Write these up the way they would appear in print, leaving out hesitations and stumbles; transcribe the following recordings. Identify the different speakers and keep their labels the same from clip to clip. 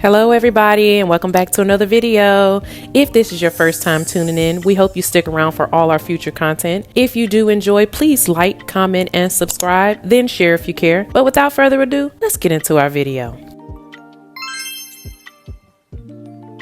Speaker 1: Hello everybody, and welcome back to another video. If this is your first time tuning in, we hope you stick around for all our future content. If you do enjoy, please like, comment, and subscribe, then share if you care. But without further ado, let's get into our video.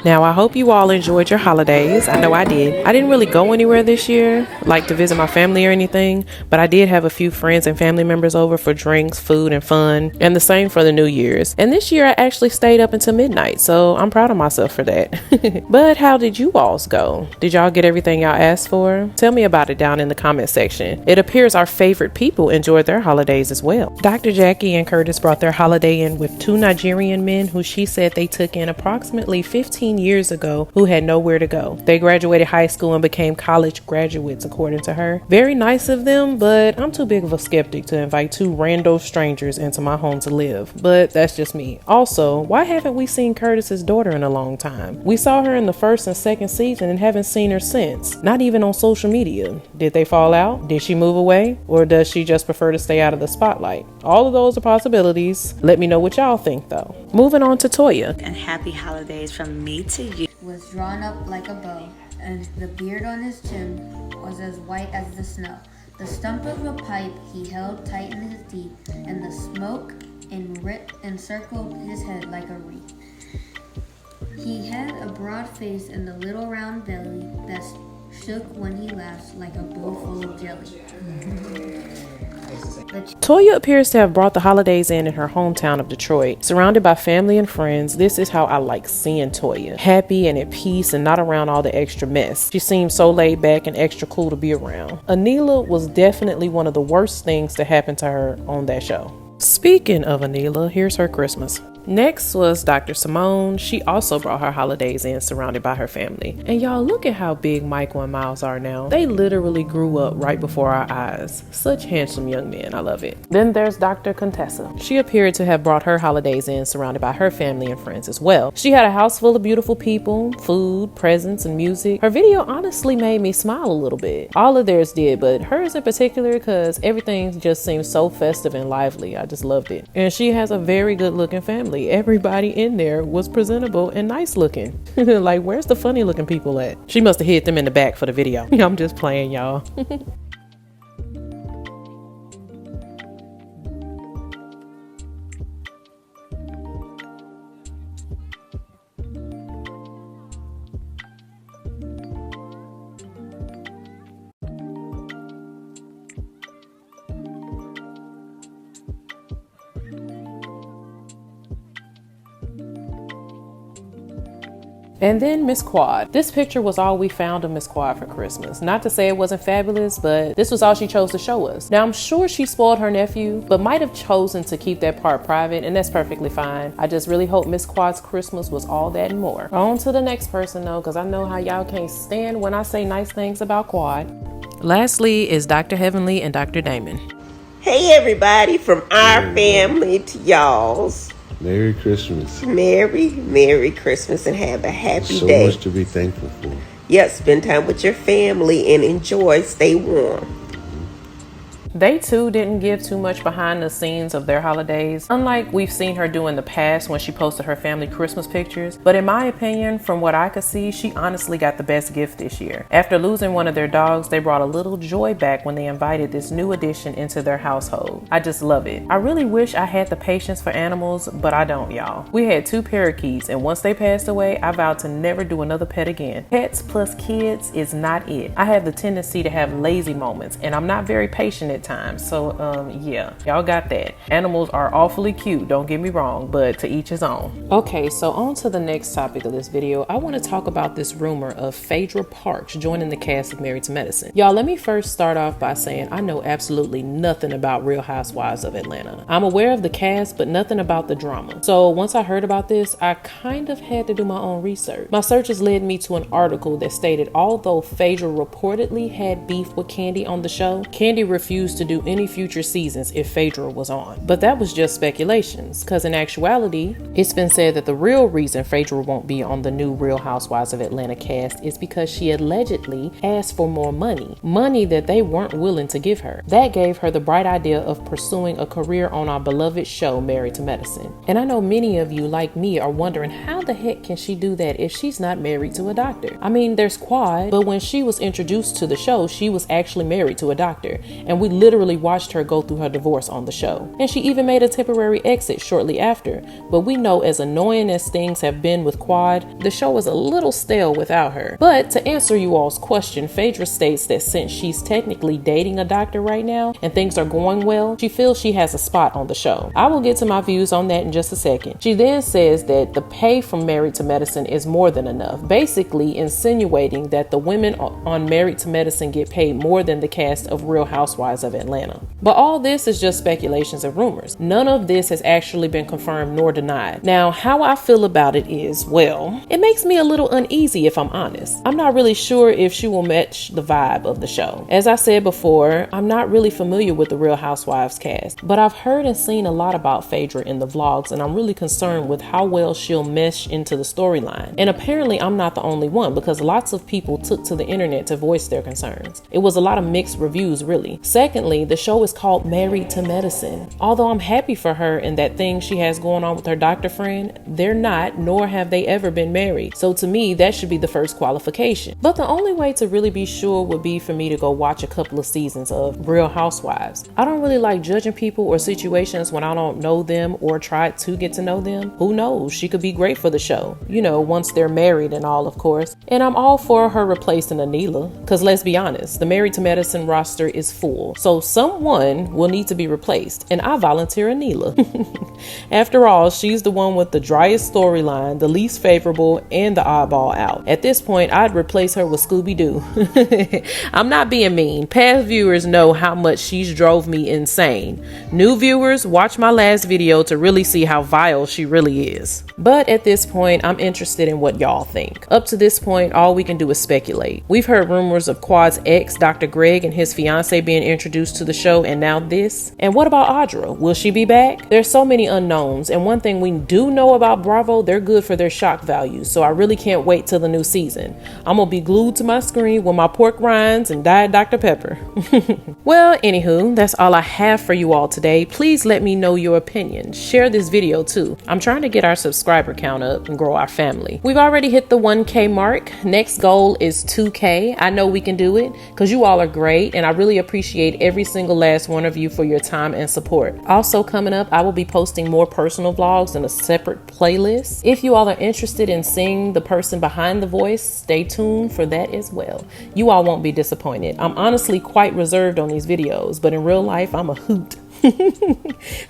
Speaker 1: Now, I hope you all enjoyed your holidays. I know I did. I didn't really go anywhere this year, like to visit my family or anything, but I did have a few friends and family members over for drinks, food, and fun, and the same for the New Year's. And this year I actually stayed up until midnight, so I'm proud of myself for that. But how did you alls go? Did y'all get everything y'all asked for? Tell me about it down in the comment section. It appears our favorite people enjoyed their holidays as well. Dr. Jackie and Curtis brought their holiday in with two Nigerian men who she said they took in approximately 15 years ago who had nowhere to go. They graduated high school and became college graduates, according to her. Very nice of them, but I'm too big of a skeptic to invite two rando strangers into my home to live. But that's just me. Also, why haven't we seen Curtis's daughter in a long time? We saw her in the first and second season and haven't seen her since. Not even on social media. Did they fall out? Did she move away? Or does she just prefer to stay out of the spotlight? All of those are possibilities. Let me know what y'all think though. Moving on to Toya.
Speaker 2: And happy holidays from me to you.
Speaker 3: Was drawn up like a bow, and the beard on his chin was as white as the snow. The stump of a pipe he held tight in his teeth, and the smoke encircled his head like a wreath. He had a broad face and a little round belly that shook when he laughed like a bowl full of jelly.
Speaker 1: Toya appears to have brought the holidays in her hometown of Detroit. Surrounded by family and friends, this is how I like seeing Toya. Happy and at peace and not around all the extra mess. She seems so laid back and extra cool to be around. Anila was definitely one of the worst things to happen to her on that show. Speaking of Anila, here's her Christmas. Next was Dr. Simone. She also brought her holidays in surrounded by her family. And y'all, look at how big Michael and Miles are now. They literally grew up right before our eyes. Such handsome young men. I love it. Then there's Dr. Contessa. She appeared to have brought her holidays in surrounded by her family and friends as well. She had a house full of beautiful people, food, presents, and music. Her video honestly made me smile a little bit. All of theirs did, but hers in particular because everything just seemed so festive and lively. I just loved it. And she has a very good looking family. Everybody in there was presentable and nice looking. Like, where's the funny looking people at? She must have hid them in the back for the video. I'm just playing, y'all. And then Miss Quad. This picture was all we found of Miss Quad for Christmas. Not to say it wasn't fabulous, but this was all she chose to show us. Now, I'm sure she spoiled her nephew, but might have chosen to keep that part private, and that's perfectly fine. I just really hope Miss Quad's Christmas was all that and more. On to the next person though, because I know how y'all can't stand when I say nice things about Quad. Lastly is Dr. Heavenly and Dr. Damon.
Speaker 4: Hey everybody, from our family to y'all's.
Speaker 5: Merry Christmas.
Speaker 4: Merry Christmas and have a happy day.
Speaker 5: So much to be thankful for.
Speaker 4: Yes, spend time with your family and enjoy. Stay warm.
Speaker 1: They too didn't give too much behind the scenes of their holidays, unlike we've seen her do in the past when she posted her family Christmas pictures. But in my opinion, from what I could see, she honestly got the best gift this year. After losing one of their dogs, they brought a little joy back when they invited this new addition into their household. I just love it. I really wish I had the patience for animals, but I don't, y'all. We had two parakeets, and once they passed away, I vowed to never do another pet again. Pets plus kids is not it. I have the tendency to have lazy moments, and I'm not very patient at times. So yeah, y'all got that. Animals are awfully cute, don't get me wrong, but to each his own. Okay, so on to the next topic of this video. I want to talk about this rumor of PHAEDRA Parks joining the cast of Married to Medicine. Y'all, let me first start off by saying I know absolutely nothing about Real Housewives of Atlanta. I'm aware of the cast, but nothing about the drama. So once I heard about this, I kind of had to do my own research. My searches led me to an article that stated although PHAEDRA reportedly had beef with Kandi on the show, Kandi refused refuse to do any future seasons if PHAEDRA was on. But that was just speculations, because in actuality, it's been said that the real reason PHAEDRA won't be on the new Real Housewives of Atlanta cast is because she allegedly asked for more money that they weren't willing to give her. That gave her the bright idea of pursuing a career on our beloved show, Married to Medicine. And I know many of you, like me, are wondering how the heck can she do that if she's not married to a doctor? I mean, there's Quad, but when she was introduced to the show, she was actually married to a doctor, and we literally watched her go through her divorce on the show. And she even made a temporary exit shortly after. But we know, as annoying as things have been with Quad, the show is a little stale without her. But to answer you all's question, PHAEDRA states that since she's technically dating a doctor right now and things are going well, she feels she has a spot on the show. I will get to my views on that in just a second. She then says that the pay from Married to Medicine is more than enough, basically insinuating that the women on Married to Medicine get paid more than the cast of Real Housewives of Atlanta. But all this is just speculations and rumors. None of this has actually been confirmed nor denied. Now, how I feel about it is, well, it makes me a little uneasy if I'm honest. I'm not really sure if she will match the vibe of the show. As I said before, I'm not really familiar with the Real Housewives cast, but I've heard and seen a lot about PHAEDRA in the vlogs, and I'm really concerned with how well she'll mesh into the storyline. And apparently I'm not the only one, because lots of people took to the internet to voice their concerns. It was a lot of mixed reviews, really. Secondly, the show is called Married to Medicine. Although I'm happy for her and that thing she has going on with her doctor friend, they're not, nor have they ever been married. So to me, that should be the first qualification. But the only way to really be sure would be for me to go watch a couple of seasons of Real Housewives. I don't really like judging people or situations when I don't know them or try to get to know them. Who knows? She could be great for the show. You know, once they're married and all, of course. And I'm all for her replacing Anila, because let's be honest, the Married to Medicine roster is full. So someone will need to be replaced, and I volunteer Anila. After all, she's the one with the driest storyline, the least favorable, and the oddball out. At this point, I'd replace her with Scooby-Doo. I'm not being mean. Past viewers know how much she's drove me insane. New viewers, watch my last video to really see how vile she really is. But at this point, I'm interested in what y'all think. Up to this point, all we can do is speculate. We've heard rumors of Quad's ex, Dr. Greg, and his fiance being introduced to the show, and now this. And what about Audra? Will she be back? There's so many unknowns, and one thing we do know about Bravo, they're good for their shock value, so I really can't wait till the new season. I'm gonna be glued to my screen with my pork rinds and Diet Dr. Pepper. Well, anywho, that's all I have for you all today. Please let me know your opinion. Share this video too. I'm trying to get our subscriber count up and grow our family. We've already hit the 1K mark. Next goal is 2K. I know we can do it because you all are great, and I really appreciate every single last one of you for your time and support. Also coming up, I will be posting more personal vlogs in a separate playlist. If you all are interested in seeing the person behind the voice, stay tuned for that as well. You all won't be disappointed. I'm honestly quite reserved on these videos, but in real life, I'm a hoot.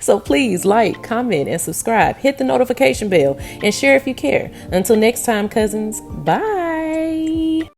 Speaker 1: So please like, comment, and subscribe. Hit the notification bell and share if you care. Until next time, cousins, bye.